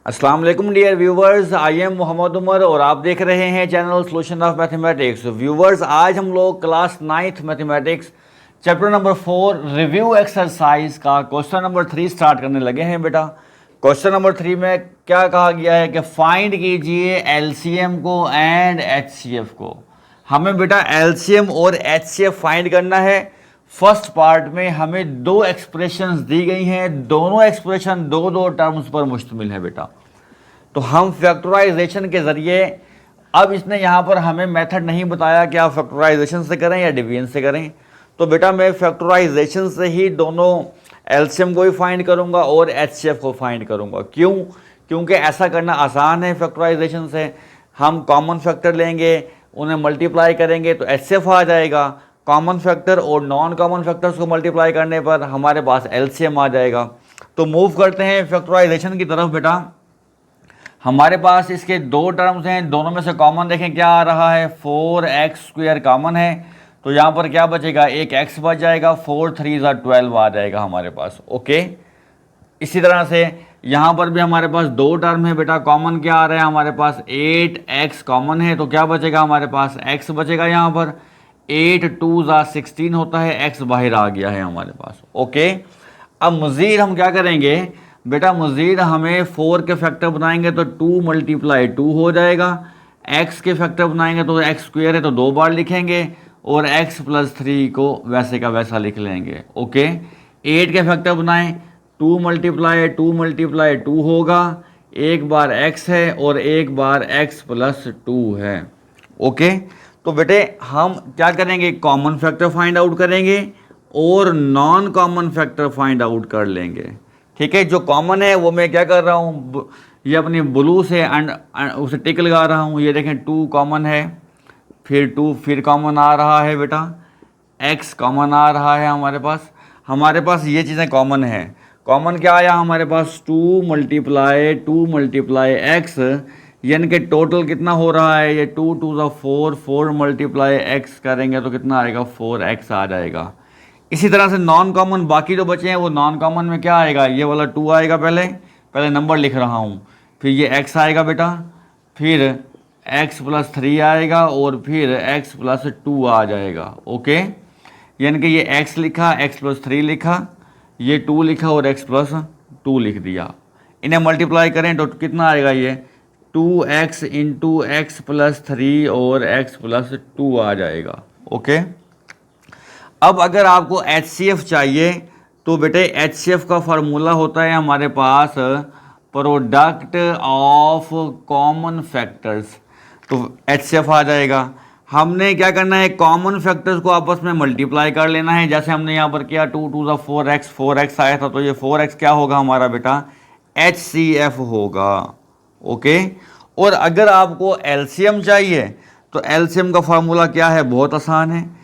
अस्सलाम वालेकुम dear viewers, I am Mohammad Umar और आप देख रहे हैं channel solution of mathematics. Viewers, आज हम लोग class 9th mathematics chapter number 4 review exercise का क्वेश्चन नंबर 3 स्टार्ट करने लगे हैं। बेटा, क्वेश्चन नंबर 3 में क्या कहा गया है कि फाइंड कीजिए एलसीएम को एंड एचसीएफ को। हमें बेटा एलसीएम और एचसीएफ फाइंड करना है। फर्स्ट पार्ट में हमें दो एक्सप्रेशंस दी गई हैं, दोनों एक्सप्रेशन दो दो टर्म्स पर मुश्तमिल है बेटा। तो हम फैक्टराइजेशन के ज़रिए, अब इसने यहाँ पर हमें मेथड नहीं बताया कि आप फैक्टराइजेशन से करें या डिवीजन से करें, तो बेटा मैं फैक्टराइजेशन से ही दोनों एलसीएम को भी फाइंड करूँगा और एचसीएफ को फाइंड करूँगा। क्यों? क्योंकि ऐसा करना आसान है। फैक्टराइजेशन से हम कॉमन फैक्टर लेंगे, उन्हें मल्टीप्लाई करेंगे तो एचसीएफ आ जाएगा। कॉमन फैक्टर और नॉन कॉमन फैक्टर्स को मल्टीप्लाई करने पर हमारे पास एलसीएम आ जाएगा। तो मूव करते हैं फैक्टराइजेशन की तरफ। बेटा, हमारे पास इसके दो टर्म्स हैं, दोनों में से कॉमन देखें क्या आ रहा है, 4x² कॉमन है, तो यहाँ पर क्या बचेगा, एक x बच जाएगा, 4 3 12 आ जाएगा हमारे पास। ओके, इसी तरह से यहाँ पर भी हमारे पास दो टर्म है बेटा, कॉमन क्या आ रहा है हमारे पास, 8x कॉमन है, तो क्या बचेगा हमारे पास, x बचेगा यहाँ पर, 8 2 16 होता है, x बाहर आ गया है हमारे पास। ओके, अब मज़ीद हम क्या करेंगे बेटा, मज़ीद हमें 4 के फैक्टर बनाएंगे तो 2 × 2 हो जाएगा, x के फैक्टर बनाएंगे तो x² है तो 2 बार लिखेंगे और x + 3 को वैसे का वैसा लिख लेंगे। ओके, 8 के फैक्टर बनाएं, 2 × 2 होगा, एक बार x है और एक बार x + 2 है। ओके, तो बेटे हम क्या करेंगे, कॉमन फैक्टर फाइंड आउट करेंगे और non common factor find out कर लेंगे। ठीक है, जो कॉमन है वो मैं क्या कर रहा हूँ, ये अपनी ब्लू से उसे टिक लगा रहा हूँ। ये देखें 2 कॉमन है, फिर 2 फिर कॉमन आ रहा है बेटा, x कॉमन आ रहा है हमारे पास ये चीज़ें कॉमन है। कॉमन क्या आया हमारे पास, 2 × x, यानी कि टोटल कितना हो रहा है, ये 2 2 4, 4 × x करेंगे तो कितना आएगा, 4x आ जाएगा। इसी तरह से नॉन कॉमन बाकी जो बचे हैं वो नॉन कॉमन में क्या आएगा, ये वाला 2 आएगा, पहले नंबर लिख रहा हूँ, फिर ये x आएगा बेटा, फिर x + 3 आएगा और फिर x + 2 आ जाएगा। ओके, यानी कि ये x लिखा, x + 3 लिखा, ये 2 लिखा और x + 2 लिख दिया। इन्हें मल्टीप्लाई करें तो कितना आएगा, ये 2x × x + 3 और x + 2 आ जाएगा। ओके, अब अगर आपको HCF चाहिए तो बेटे HCF का फार्मूला होता है हमारे पास प्रोडक्ट ऑफ कॉमन फैक्टर्स, तो HCF आ जाएगा। हमने क्या करना है, कॉमन फैक्टर्स को आपस में मल्टीप्लाई कर लेना है, जैसे हमने यहाँ पर किया, 2 2 4x आया था, तो ये 4x क्या होगा हमारा बेटा, HCF होगा। ओके, और अगर आपको एलसीएम चाहिए तो एलसीएम का फार्मूला क्या है, बहुत आसान है,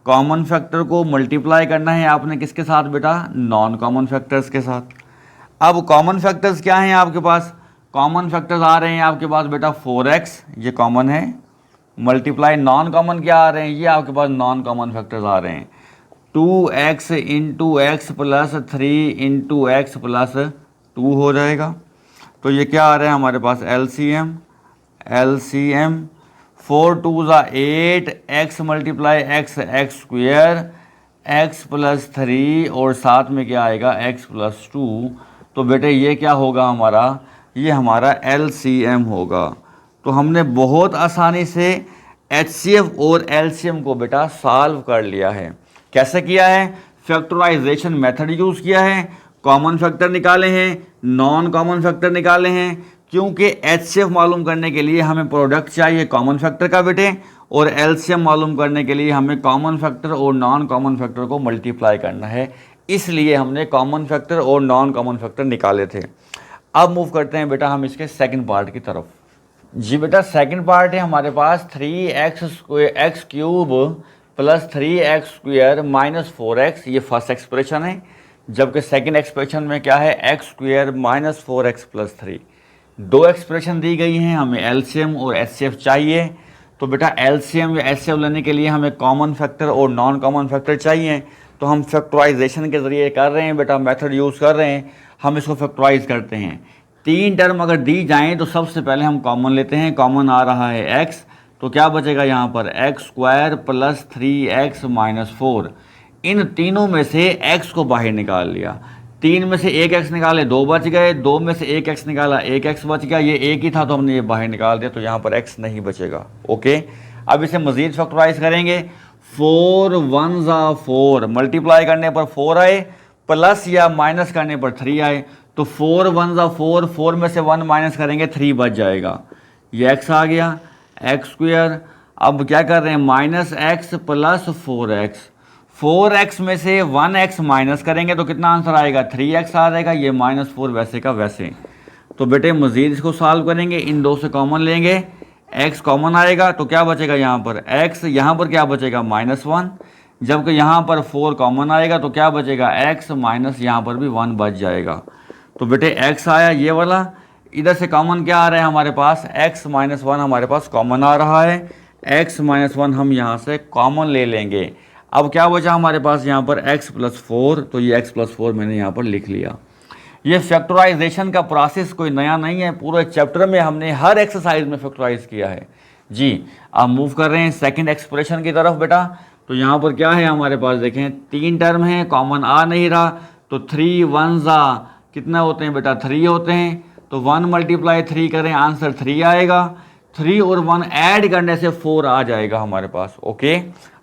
कॉमन फैक्टर को मल्टीप्लाई करना है आपने किसके साथ बेटा, नॉन कॉमन फैक्टर्स के साथ। अब कॉमन फैक्टर्स क्या हैं आपके पास, कॉमन फैक्टर्स आ रहे हैं आपके पास बेटा 4x, ये कॉमन है, मल्टीप्लाई नॉन कॉमन क्या आ रहे हैं, ये आपके पास नॉन कॉमन फैक्टर्स आ रहे हैं, 2x × x + 3 × x + 2 हो जाएगा। तो ये क्या आ रहा है हमारे पास, LCM 4 2 8, x × x² x + 3 और साथ में क्या आएगा, x + 2। तो बेटे ये क्या होगा हमारा, ये हमारा LCM होगा। तो हमने बहुत आसानी से HCF और LCM को बेटा सॉल्व कर लिया है। कैसे किया है, फैक्टराइजेशन मेथड यूज़ किया है, कॉमन फैक्टर निकाले हैं, नॉन कॉमन फैक्टर निकाले हैं, क्योंकि HCF मालूम करने के लिए हमें प्रोडक्ट चाहिए कॉमन फैक्टर का बेटे, और LCM मालूम करने के लिए हमें कॉमन फैक्टर और नॉन कॉमन फैक्टर को मल्टीप्लाई करना है, इसलिए हमने कॉमन फैक्टर और नॉन कॉमन फैक्टर निकाले थे। अब मूव करते हैं बेटा हम इसके सेकंड पार्ट की तरफ। जी बेटा, सेकंड पार्ट है हमारे पास 3x³ + 3x² - 4x, ये फर्स्ट एक्सप्रेशन है, जबकि सेकंड एक्सप्रेशन में क्या है, x² - 4x + 3। दो एक्सप्रेशन दी गई हैं, हमें एलसीएम और एचसीएफ चाहिए। तो बेटा एलसीएम या एचसीएफ लेने के लिए हमें कॉमन फैक्टर और नॉन कॉमन फैक्टर चाहिए, तो हम फैक्टराइजेशन के ज़रिए कर रहे हैं बेटा, मेथड यूज़ कर रहे हैं, हम इसको फैक्टराइज करते हैं। तीन टर्म अगर दी जाएं तो सबसे पहले हम कॉमन लेते हैं। कॉमन आ रहा है x, तो क्या बचेगा यहाँ पर x square plus 3x minus 4। इन तीनों में से x को बाहर निकाल लिया। 3 में से एक x निकाले 2 बच गए, 2 में से एक x निकाला 1x बच गया। ये एक ही था तो हमने ये बाहर निकाल दिया, तो यहाँ पर x नहीं बचेगा। ओके, अब इसे मजीद फैक्टराइज करेंगे। 4 1 ज़ा 4, मल्टीप्लाई करने पर 4 आए, प्लस या माइनस करने पर 3 आए, तो 4 1 ज़ा 4, 4 में से 1 माइनस करेंगे 3 बच जाएगा। ये x आ गया, एक्स स्क्वेयर। अब क्या कर रहे हैं, minus x plus 4x। 4x में से 1x माइनस करेंगे तो कितना आंसर आएगा, 3x आ जाएगा। ये -4 वैसे का वैसे। तो बेटे मज़ीद इसको सॉल्व करेंगे, इन दो से कॉमन लेंगे, x कॉमन आएगा तो क्या बचेगा यहाँ पर x, यहाँ पर क्या बचेगा -1, जबकि यहाँ पर 4 कॉमन आएगा तो क्या बचेगा x माइनस यहाँ पर भी 1 बच जाएगा। तो बेटे x आया ये वाला, इधर से कॉमन क्या आ रहा है हमारे पास, x माइनस 1 हमारे पास कॉमन आ रहा है। x माइनस 1 हम यहाँ से कॉमन ले लेंगे। अब क्या बचा हमारे पास यहाँ पर x प्लस 4, तो ये x प्लस 4 मैंने यहाँ पर लिख लिया। ये फैक्टराइजेशन का प्रोसेस कोई नया नहीं है, पूरे चैप्टर में हमने हर एक्सरसाइज में फैक्टराइज किया है जी। अब मूव कर रहे हैं सेकंड एक्सप्रेशन की तरफ बेटा। तो यहाँ पर क्या है हमारे पास, देखें 3 टर्म है, कॉमन आ नहीं रहा, तो 3 1 ज़ा कितना होते हैं बेटा 3 होते हैं, तो 1 मल्टीप्लाई 3 करें आंसर 3 आएगा। 3 और 1 ऐड करने से 4 आ जाएगा हमारे पास। ओके,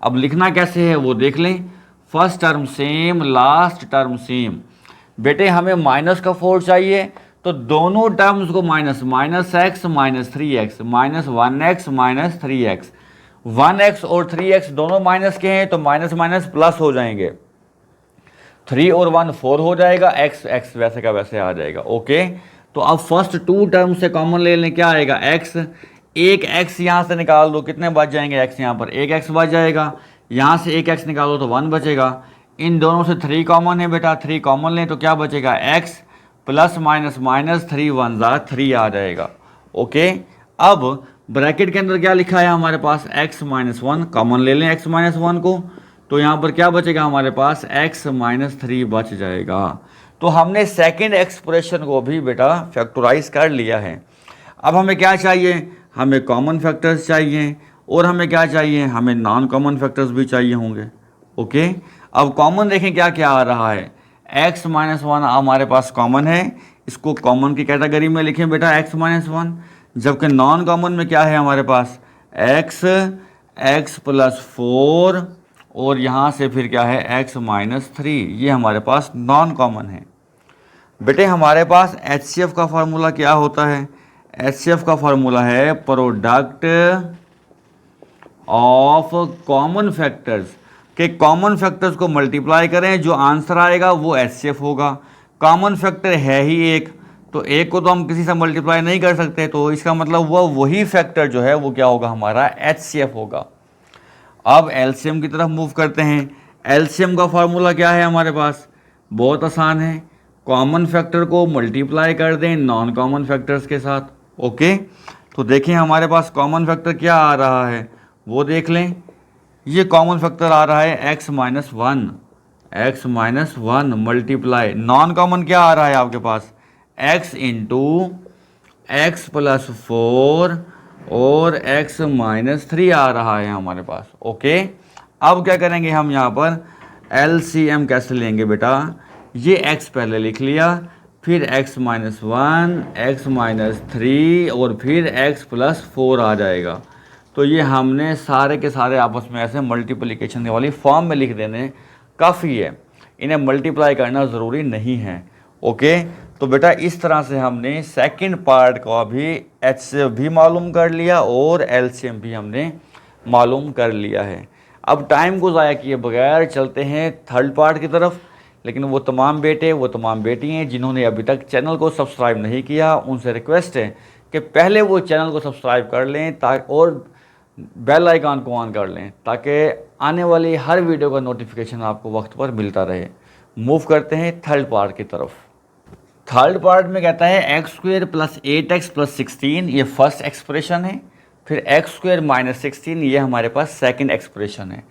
अब लिखना कैसे है वो देख लें। First term same, last term same. बेटे हमें माइनस का 4 चाहिए, तो दोनों टर्म्स को minus, -x minus 3x minus 1x minus 3x। 1x और 3x दोनों माइनस के हैं तो माइनस माइनस प्लस हो जाएंगे। 3 और 1 4 हो जाएगा, x वैसे का वैसे आ जाएगा। ओके, तो अब फर्स्ट 2 टर्म से कॉमन ले लें, क्या आएगा x, एक x यहाँ से निकाल दो, कितने बच जाएंगे x, यहाँ पर एक x बच जाएगा। यहाँ से एक x निकालो तो 1 बचेगा। इन दोनों से 3 कॉमन है बेटा, 3 कॉमन लें तो क्या बचेगा x प्लस माइनस माइनस 3 1 ज़ा 3 आ जाएगा। ओके, अब ब्रैकेट के अंदर क्या लिखा है हमारे पास, x माइनस 1 कॉमन ले लें x माइनस 1 को, तो यहाँ पर क्या बचेगा हमारे पास x माइनस 3 बच जाएगा। तो हमने सेकंड एक्सप्रेशन को भी बेटा फैक्टराइज कर लिया है। अब हमें क्या चाहिए, हमें कॉमन फैक्टर्स चाहिए, और हमें क्या चाहिए, हमें नॉन कॉमन फैक्टर्स भी चाहिए होंगे। ओके, अब कॉमन देखें क्या क्या आ रहा है, x माइनस 1 हमारे पास कॉमन है, इसको कॉमन की कैटेगरी में लिखें बेटा x माइनस 1। जबकि नॉन कॉमन में क्या है हमारे पास, x प्लस 4 और यहाँ से फिर क्या है x माइनस 3, ये हमारे पास नॉन कॉमन है। बेटे हमारे पास HCF का फार्मूला क्या होता है, HCF का फार्मूला है प्रोडक्ट ऑफ कॉमन फैक्टर्स, के कॉमन फैक्टर्स को मल्टीप्लाई करें, जो आंसर आएगा वो HCF होगा। कॉमन फैक्टर है ही एक, तो एक को तो हम किसी से मल्टीप्लाई नहीं कर सकते, तो इसका मतलब वही फैक्टर जो है वो क्या होगा हमारा HCF होगा। अब LCM की तरफ मूव करते हैं। LCM का फार्मूला क्या है हमारे पास, बहुत आसान है, कॉमन फैक्टर को मल्टीप्लाई कर दें नॉन कॉमन फैक्टर्स के साथ। ओके, तो देखें हमारे पास कॉमन फैक्टर क्या आ रहा है वो देख लें। ये कॉमन फैक्टर आ रहा है x minus 1 multiply, non common क्या आ रहा है आपके पास, x इंटू एक्स प्लस 4 और x माइनस 3 आ रहा है हमारे पास। ओके, अब क्या करेंगे हम यहाँ पर LCM कैसे लेंगे बेटा, ये x पहले लिख लिया, फिर x माइनस 1, x माइनस 3 और फिर x प्लस 4 आ जाएगा। तो ये हमने सारे के सारे आपस में ऐसे मल्टीप्लिकेशन वाली फॉर्म में लिख देने काफ़ी है, इन्हें मल्टीप्लाई करना ज़रूरी नहीं है। ओके, तो बेटा इस तरह से हमने सेकंड पार्ट का भी HCF भी मालूम कर लिया और LCM भी हमने मालूम कर लिया है। अब टाइम को ज़ाया किए बगैर चलते हैं थर्ड पार्ट की तरफ। लेकिन वो तमाम बेटे वो तमाम बेटियाँ जिन्होंने अभी तक चैनल को सब्सक्राइब नहीं किया, उनसे रिक्वेस्ट है कि पहले वो चैनल को सब्सक्राइब कर लें और बेल आइकन को ऑन कर लें, ताकि आने वाली हर वीडियो का नोटिफिकेशन आपको वक्त पर मिलता रहे। मूव करते हैं थर्ड पार्ट की तरफ। थर्ड पार्ट में कहता है x square plus 8x plus 16, ये फर्स्ट एक्सप्रेशन है। फिर एक्स स्क्वेयर माइनस 16, ये हमारे पास सेकंड एक्सप्रेशन है।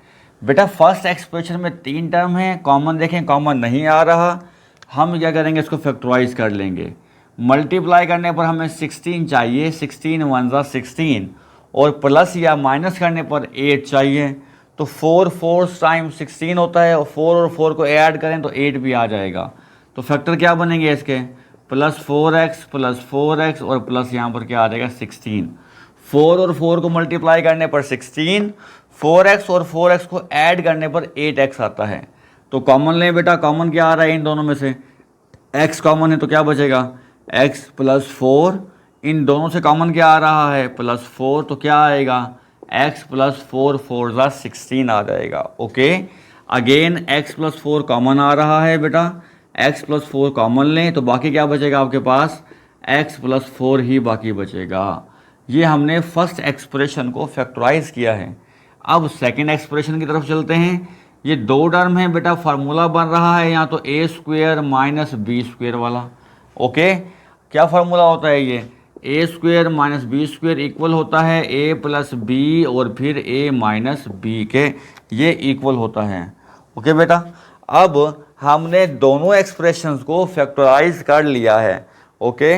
बेटा फर्स्ट एक्सप्रेशन में 3 टर्म हैं, कॉमन देखें कॉमन नहीं आ रहा, हम क्या करेंगे इसको फैक्टराइज कर लेंगे। मल्टीप्लाई करने पर हमें 16 चाहिए, 16 वन ज़ा 16, और प्लस या माइनस करने पर 8 चाहिए। तो 4 4 टाइम्स 16 होता है, और 4 और 4 को ऐड करें तो 8 भी आ जाएगा। तो फैक्टर क्या बनेंगे इसके, प्लस 4x और प्लस यहाँ पर क्या आ जाएगा 16। 4 और 4 को मल्टीप्लाई करने पर 16, 4x और 4x को ऐड करने पर 8x आता है। तो कॉमन लें बेटा, कॉमन क्या आ रहा है इन दोनों में से, x कॉमन है तो क्या बचेगा x प्लस 4, इन दोनों से कॉमन क्या आ रहा है प्लस 4, तो क्या आएगा x प्लस 4 4 ज़ा 16 आ जाएगा। Okay, again x plus 4 common आ रहा है बेटा, x प्लस 4 कॉमन लें तो बाकी क्या बचेगा आपके पास, x प्लस 4 ही बाकी बचेगा। ये हमने फर्स्ट एक्सप्रेशन को फैक्टराइज किया है। अब सेकेंड एक्सप्रेशन की तरफ चलते हैं। ये दो टर्म है बेटा, फार्मूला बन रहा है यहाँ तो A square minus B square वाला। ओके, क्या फार्मूला होता है ये, A square minus B square equal होता है ए प्लस बी और फिर ए माइनस बी के, ये इक्वल होता है। ओके बेटा, अब हमने दोनों एक्सप्रेशंस को फैक्टराइज कर लिया है। ओके,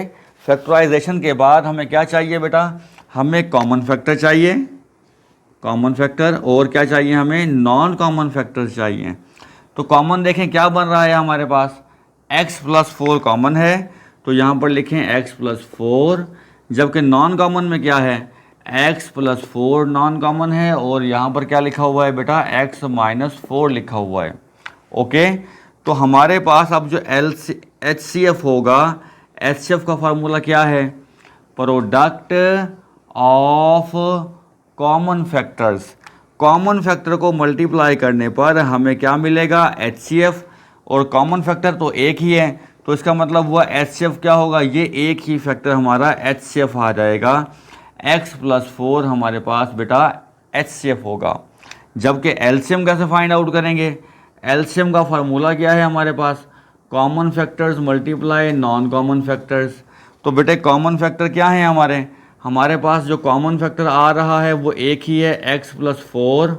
फैक्टराइजेशन के बाद हमें क्या चाहिए बेटा, हमें कॉमन फैक्टर चाहिए, कॉमन फैक्टर, और क्या चाहिए हमें, नॉन कॉमन फैक्टर्स चाहिए। तो कॉमन देखें क्या बन रहा है हमारे पास, x प्लस 4 कॉमन है तो यहाँ पर लिखें x प्लस 4, जबकि नॉन कॉमन में क्या है, x प्लस 4 नॉन कॉमन है, और यहाँ पर क्या लिखा हुआ है बेटा, x माइनस 4 लिखा हुआ है। ओके, तो हमारे पास अब जो HCF होगा, HCF का फार्मूला क्या है, product of common factors. Common factor को मल्टीप्लाई करने पर हमें क्या मिलेगा, HCF, और कॉमन फैक्टर तो एक ही है तो इसका मतलब हुआ HCF क्या होगा, ये एक ही फैक्टर हमारा HCF आ जाएगा। x प्लस 4 हमारे पास बेटा HCF होगा। जबकि LCM कैसे फाइंड आउट करेंगे, LCM का फार्मूला क्या है हमारे पास, common factors multiply non common factors. तो बेटे कॉमन फैक्टर क्या है हमारे पास जो कॉमन फैक्टर आ रहा है वो एक ही है x प्लस 4,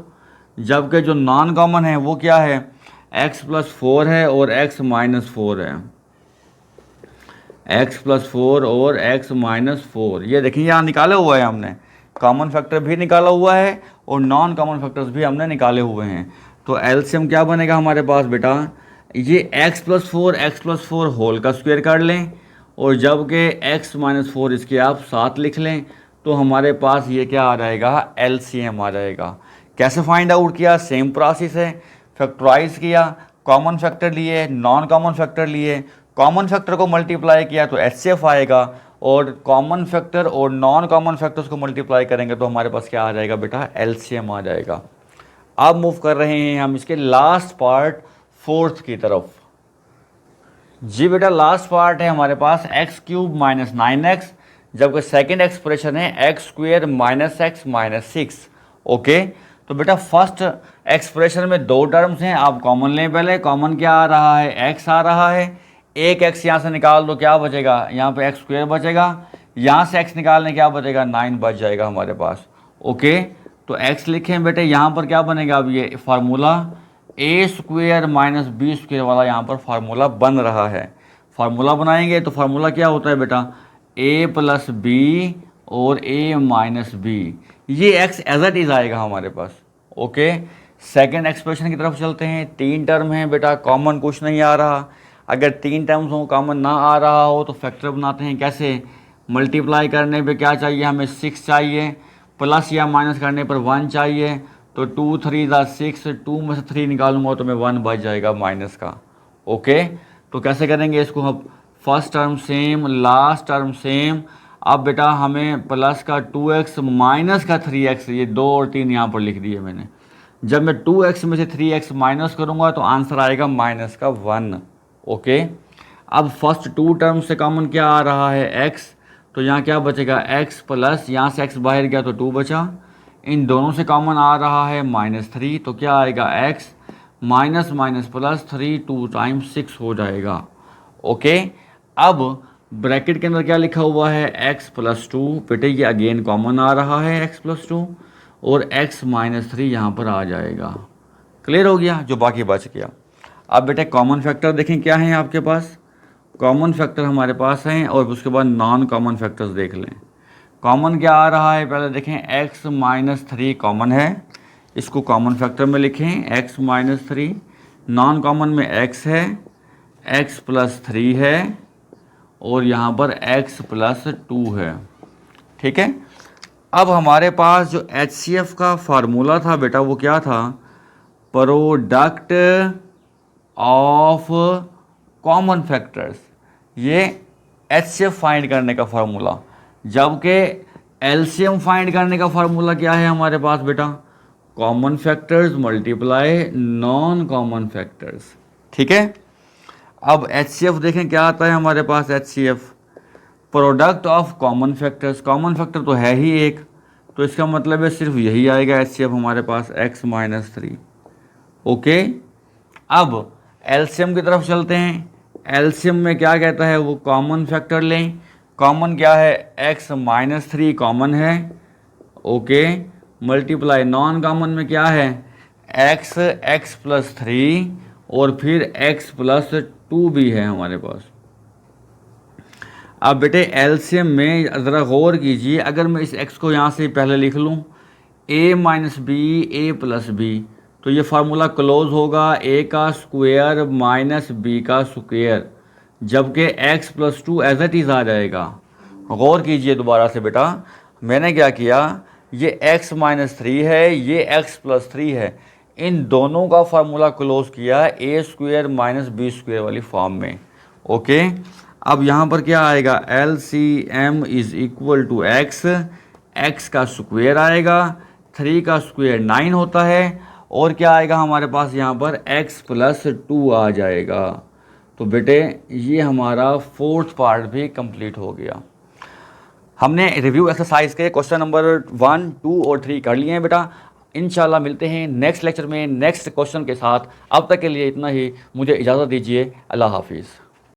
जबकि जो नॉन कॉमन है वो क्या है, x प्लस 4 है और x माइनस 4 है, x प्लस 4 और x माइनस 4। ये देखिए यहाँ निकाला हुआ है हमने, कॉमन फैक्टर भी निकाला हुआ है और नॉन कॉमन फैक्टर्स भी हमने निकाले हुए हैं। तो एलसीएम क्या बनेगा हमारे पास बेटा, ये x प्लस 4 होल का स्क्वायर कर लें, और जबकि x माइनस 4 इसके आप साथ लिख लें, तो हमारे पास ये क्या आ जाएगा, LCM आ जाएगा। कैसे फाइंड आउट किया, सेम प्रोसेस है, फैक्टराइज किया, कॉमन फैक्टर लिए, नॉन कॉमन फैक्टर लिए, कॉमन फैक्टर को मल्टीप्लाई किया तो HCF आएगा, और कॉमन फैक्टर और नॉन कॉमन फैक्टर्स को मल्टीप्लाई करेंगे तो हमारे पास क्या आ जाएगा बेटा, LCM आ जाएगा। अब मूव कर रहे हैं हम इसके लास्ट पार्ट, फोर्थ की तरफ। जी बेटा, लास्ट पार्ट है हमारे पास एक्स क्यूब माइनस 9x, जबकि सेकेंड एक्सप्रेशन है x square minus x minus 6। Okay, तो बेटा फर्स्ट एक्सप्रेशन में दो टर्म्स हैं, आप कॉमन लें। पहले कॉमन क्या आ रहा है, x आ रहा है, एक x यहाँ से निकाल दो, क्या बचेगा, यहाँ पे एक्स स्क्वेयर बचेगा, यहाँ से x निकालने क्या बचेगा, 9 बच जाएगा हमारे पास। ओके, तो x लिखें बेटे, यहाँ पर क्या बनेगा, अब ये फार्मूला ए स्क्वेयर माइनस बी स्क्वेयर वाला यहाँ पर फार्मूला बन रहा है। फार्मूला बनाएंगे तो फार्मूला क्या होता है बेटा, a प्लस बी और a माइनस बी, ये x एज इट इज आएगा हमारे पास। ओके, सेकेंड एक्सप्रेशन की तरफ चलते हैं। तीन टर्म है बेटा, कॉमन कुछ नहीं आ रहा। अगर तीन टर्म्स हो, कॉमन ना आ रहा हो तो फैक्टर बनाते हैं। कैसे, मल्टीप्लाई करने पे क्या चाहिए हमें, 6 चाहिए, प्लस या माइनस करने पर 1 चाहिए, तो 2 3 6, 2 में से 3 निकालूंगा तो मैं 1 बच जाएगा माइनस का। ओके, तो कैसे करेंगे इसको, हम first term same, last term same. अब बेटा हमें प्लस का 2x माइनस का 3x, ये 2 और 3 यहाँ पर लिख दिए मैंने। जब मैं 2x में से 3x माइनस करूँगा तो आंसर आएगा माइनस का 1। ओके, अब फर्स्ट टू टर्म से कॉमन क्या आ रहा है, x, तो यहाँ क्या बचेगा, x प्लस, यहाँ से x बाहर गया तो 2 बचा, इन दोनों से कॉमन आ रहा है -3, तो क्या आएगा, x minus minus plus 3, 2 times 6 हो जाएगा। ओके, अब ब्रैकेट के अंदर क्या लिखा हुआ है, x प्लस 2, बेटे ये अगेन कॉमन आ रहा है x प्लस 2, और x माइनस 3 यहाँ पर आ जाएगा। क्लियर हो गया, जो बाकी बच गया। अब बेटे कॉमन फैक्टर देखें क्या है आपके पास, कॉमन फैक्टर हमारे पास हैं और उसके बाद नॉन कॉमन फैक्टर्स देख लें। कॉमन क्या आ रहा है, पहले देखें x माइनस 3 कॉमन है, इसको कॉमन फैक्टर में लिखें x माइनस 3। नॉन कॉमन में x है, x प्लस 3 है और यहाँ पर x प्लस 2 है। ठीक है, अब हमारे पास जो HCF का फार्मूला था बेटा वो क्या था, प्रोडक्ट ऑफ कॉमन फैक्टर्स, ये HCF फाइंड करने का फार्मूला। जबकि LCM फाइंड करने का फार्मूला क्या है हमारे पास बेटा, common factors multiply non common factors. ठीक है, अब HCF देखें क्या आता है हमारे पास, HCF product of common factors. Common factor तो है ही एक, तो इसका मतलब है सिर्फ यही आएगा HCF हमारे पास, x माइनस 3। ओके, अब LCM की तरफ चलते हैं। LCM में क्या कहता है, वो कॉमन फैक्टर लें। कॉमन क्या है, x माइनस 3 कॉमन है। ओके, मल्टीप्लाई नॉन कॉमन में क्या है, x प्लस 3 और फिर x प्लस 2 भी है हमारे पास। अब बेटे LCM में ज़रा गौर कीजिए, अगर मैं इस x को यहाँ से पहले लिख लूँ a minus B A plus B, तो ये फार्मूला क्लोज होगा a का स्क्वायर माइनस b का स्क्वायर, जबकि x plus 2 as it is आ जाएगा। गौर कीजिए दोबारा से बेटा, मैंने क्या किया, ये x माइनस 3 है, ये x प्लस 3 है, इन दोनों का फार्मूला क्लोज किया a square minus B square वाली फॉर्म में। ओके, अब यहाँ पर क्या आएगा, LCM is equal to x का स्क्वायर आएगा, 3 का स्क्वायर 9 होता है, और क्या आएगा हमारे पास यहाँ पर x प्लस 2 आ जाएगा। तो बेटे ये हमारा 4th पार्ट भी कंप्लीट हो गया। हमने रिव्यू एक्सरसाइज के क्वेश्चन नंबर 1, 2 और 3 कर लिए हैं बेटा। इंशाल्लाह मिलते हैं नेक्स्ट लेक्चर में नेक्स्ट क्वेश्चन के साथ। अब तक के लिए इतना ही, मुझे इजाज़त दीजिए। अल्लाह हाफिज़।